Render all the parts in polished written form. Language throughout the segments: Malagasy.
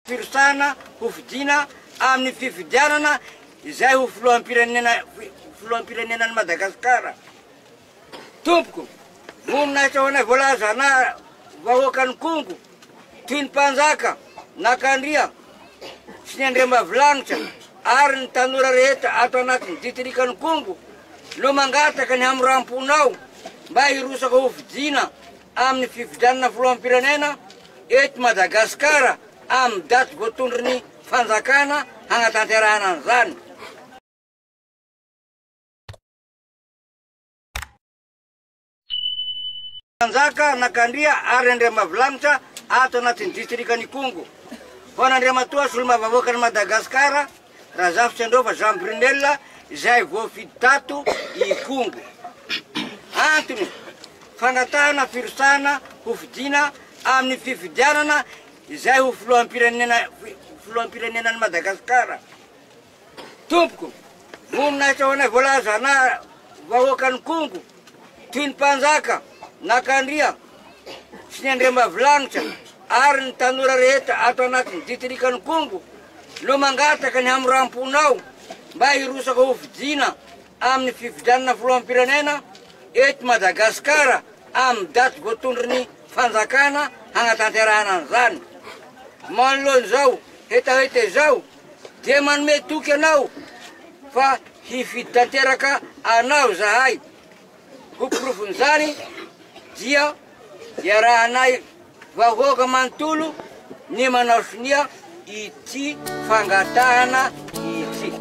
Firosana ho fidina amin'ny fifidianana izay ho filoham-pirenenan'i Madagasikara. Tompoko, voninahitra ho anay voalaza na vahoakan'ny Kongo, toy ny mpanjaka, nakandria, sy ny andriambavilanitra, ary ny tanora rehetra ato anatin'ny ditrikan'ny Kongo, no mangataka ny hamoram-ponao mba hirosaka ho fidina amin'ny fifidianana filoham-pirenena eto Madagasikara amin'ny daty voatondrin'ny fanjakana hanatanterahana an'izany. Fanjaka, nakandria ary andriambavilanitra ato anatin'ny distrikan'ny Kongo. Ho an'Andriamatoa sy olom-bavavoakan'i Madagasikara, Razafy Tsyandrova Jean Brunel izay voafidy tato i Kongo. Antony, fangatahana firosana ho fidina amin'ny fifidianana izay ho filoham-pirenenan'i Madagasikara. Tompoko, voninahitra ho anay voalaza na vahoakan'ny Kongo, toy ny mpanjaka, nakandria, sy ny andriambavilanitra, ary ny tanora rehetra ato anatin'ny ditrikan'ny Kongo, no mangataka ny hamoram-ponao mba hirosaka ho fidina amin'ny fifidianana filoham-pirenena eto Madagasikara amin'ny daty voatondrin'ny fanjakana hanatanterahana an'izany. Manoloan'izao, hetaheta izao, dia manome toky anao fa hifidy tanteraka anao zahay. Ho porofon'izany dia iarahanay vahoaka manontolo ny manao sonia ity fangatahana ity.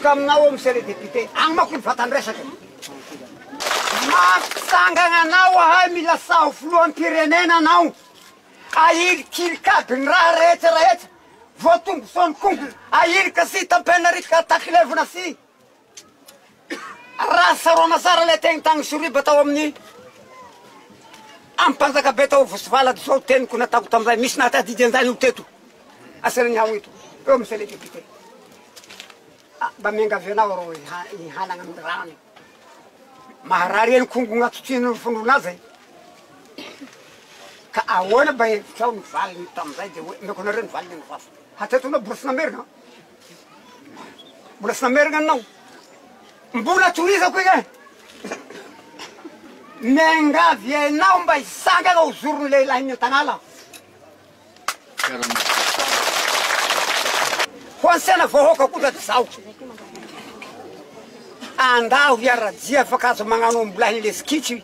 Aminao monsieur le député, agny manko ny vatandresaka. Mampisangana anao ahay mila saho filoham-pirenena anao. Ahilikilikaby ny raha rehetra voatombo saony Kongo. Ahilika sy tampenarika takilevina sy. Raha saroana sara le tegny tagny soriba tao amin'ny ampanjaka be tao vosivalady zao teniko nataoko tamizay misy natadidy an'izany ho teto. Aserigny ao ito. Eo monsieur le député. Mba miangavy anao ro ihanagna amin'ny rano. Maharary eny Kongo gn'atotsiny ny fondrona azy. Ka ahoana mba hevitrao ny valiny tamizay dia hoe meko nareo ny valiny ny vasa. Hatetona mbola sy namerina. Mbola sy namerina anao. Mbola torizako iny e. Miangavy anao mba hisangana ho zoron'ny lehilahy an-tanàla. Ho ansena vahoaka koa da zao. Andaho iarajia afaka azo magnano ambolahy le skitry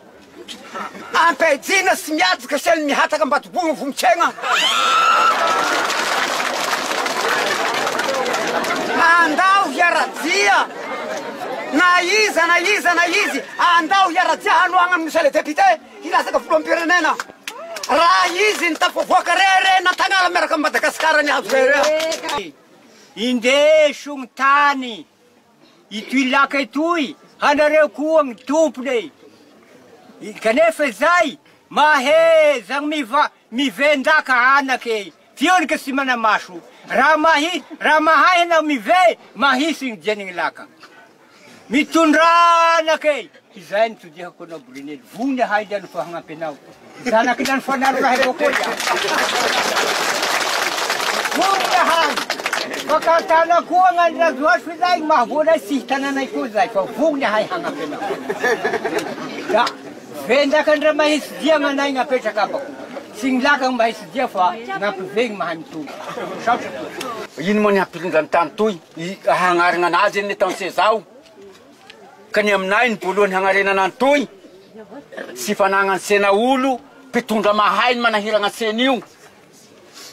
Ampejina sy miatsika sely mihataka mbatobogna vomitsaigna. Andao hiaradzia na izy andao hiaradzia hanoagna amin'ny le député hilasaka filoham-pirenena. Raha izy nitafavoaka rere na tagnala miaraka amin'ny Madagasikara ny azo rere. Indesogny tany itoy laka itoy hanareo koa mitompone. Kanefa zay mahezagny mivendaka anake fionika sy manamaso. Raha mahay anao mive mahisy dianigny laka. Mitondranake. Izay nitodihako anao Brunel. Vony ahay diany fa hagnampy anao. Zanaky nany fanaro raha kokoa. Vony ahay. Fakatana koa ng'andrazoasy zay mahavola sy tananay koa zay fa vony ahay hagnampy anao. Da vendaka andra mahisy dia manay gnapetraka abako. Sy gny laka gny mahisy dia fa gnampivegny mahay mitombo. Ino moa ny hampilondrany tany toy hagnarina anazy eny taonse zao. Ka ny aminay ny voalohany hagnarena anany toy sy fanagnany sena olo mpitondra mahay ny manahiragna sena io.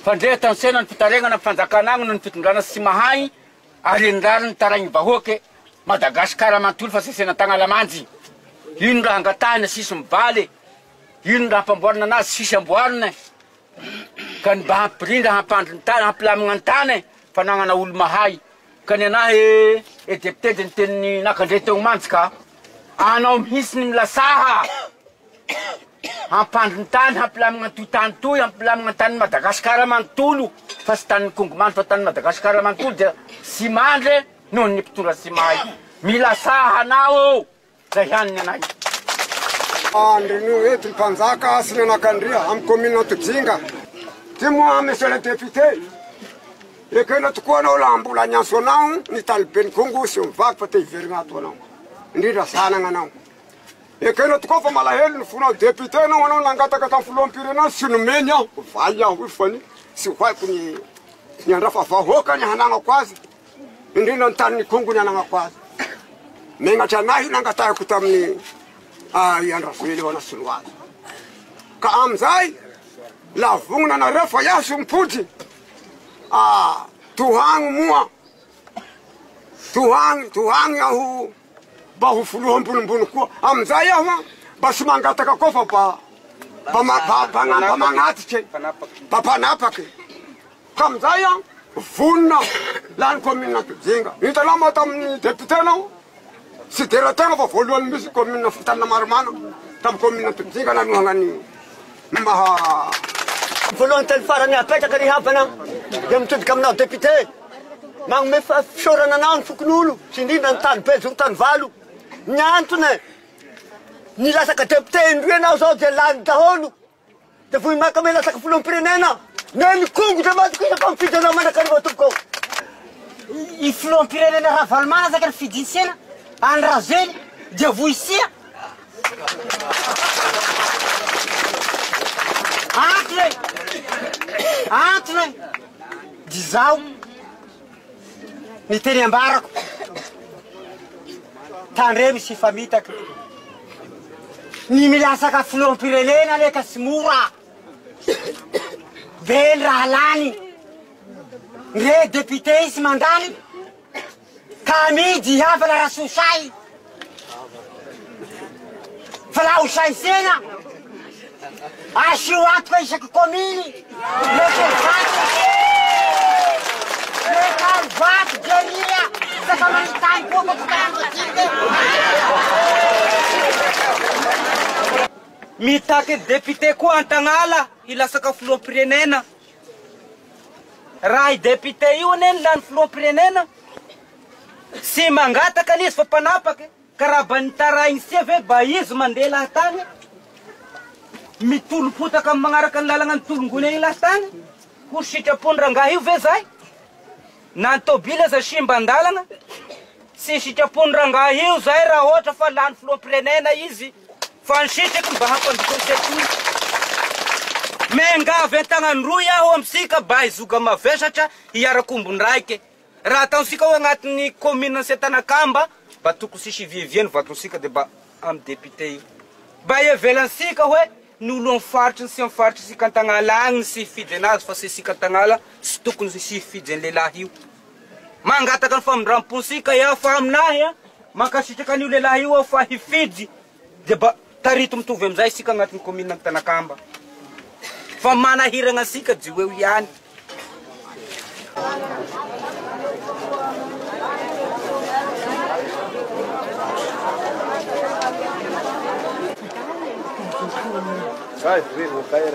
Fa ndre taonsena ny fitaregnana fanjakanagno no ny fitondrana sy mahay ary ndrary ny taraigny vahoake Madagasikara mantolo fa sesena Tagnamanjy. Ino raha angatahina sisy mivaly, ino raha hampamboarana anazy sisy amboarina. Ka ny mba hampirindra hampandry ny tany hampilamina ny tany fanagnana olo mahay. Ka ny anahy député de ny teniny nakandre teo mantsika anao mihisy ny milasaha hampandry ny tany hampilamina toy tany toy hampilamina tany Madagasikara manontolo fa sy tany Kongomany fa tany Madagasikara manontolo dia sy mandre noho ny mpitondra sy mahay. Milasaha anao zay haniny anay. Andrenio eto mpanjaka sy ny anakandria amin'ny commune Todzinga. Ty moa monsieur le député. Ekena tokoa anao laha mbola nianso anao ny talibeny Kongo sy mivaky fa te hiverigna ato anao. Indrindra sanagna anao. Ekena tokoa fa malahelo ny fonao député anao nangataka tamin'ny filoham-pirenena sy nomeny aho. Valy aho io fa sy hoaiko ny andrafa vahoaka ny hanagnako azy. Indrindra ny tanin'ny Kongo ny hanagnako azy. Megnatra anahy nangatahako tamin'ny Andravely eo anasoloazy. Ka amizay la vognona anareo fa iaho sy mipody. Tohagny moa. Tohagny aho mba ho foloha ambonimbony koa. Amizay aho mba sy mangataka koa fa mba magnatitry. Mba mpanapaky. Ka amizay vonona la ny commune Todzinga. Hitanao moa tamin'ny député anao. Sy dera tegna fa voalohany misy commune Fitanina Marimana tamin'ny commune Todzinga nanohagna ny maha Voalohany teny farany apetraka ny havana dia mitodika aminao député. Magnome fisaorana anao ny fokon'olo sy indrindra ny tany be zony tany valo. Ny antony nilasaka député indroy anao zao dia lany daholo. Dia voy makame lasaka filoham-pirenena. Ne ny Kongo dia maty kosa fa mifidy anao manakariva tompoko. I filoham-pirenena raha Valomana zaka ny fidinsena Andravely dia voisia. Antony dizao ny teny ambarako tandre misy famitaka ny milasaka filoham-pirenena leka sy mora be ny raha lany ndre député isy mandany ka amidy hafa la rasosay fa la osaisena asio antoka isaky commune vato jeria saka manitany koa kokotanytide mitaky député koa Antagnala hilasaka filoham-pirenena. Raha i député io neny lany filoham-pirenena sy mangataka n'izy fa mpanapaky ka raha ba nitaraigny sy ave ba izy mandeha lahatany mitolopotaka amin'ny magnaraka ny lalagna ny tolongony eny lahatany ho sitrapony rangahy io ve zay na ny tôbily aza simba andalana sy sitrapony rangahy io zay raha ohatra fa lany filoham-pirenena izy fa nisitraky mba hampandikosetoy mengavy an-tagnany roy aho amitsika ba izoga mavesatra hiarakombony raiky. Raha ataonsika ho agnatin'ny commune Setanakamba mba tokony sisy vivieny vatonsika dia mba amin'ny député io. Mba iavelansika hoe ny olo amin'ny sy amin'ny faritry sika Antagnala agny sy hifidy anazy fa sy sika Antagnala sy tokony sy hifidy any lehilahy io. Mangataka ny famindram-posika iaho fa aminahy mankasitraka an'io lehilahy io aho fa hifidy dia mba tarito mitovy amizay sika agnatin'ny commune Tanakamba. Fa manahiragna asika jio eo ihany. Vai, vivo, cair.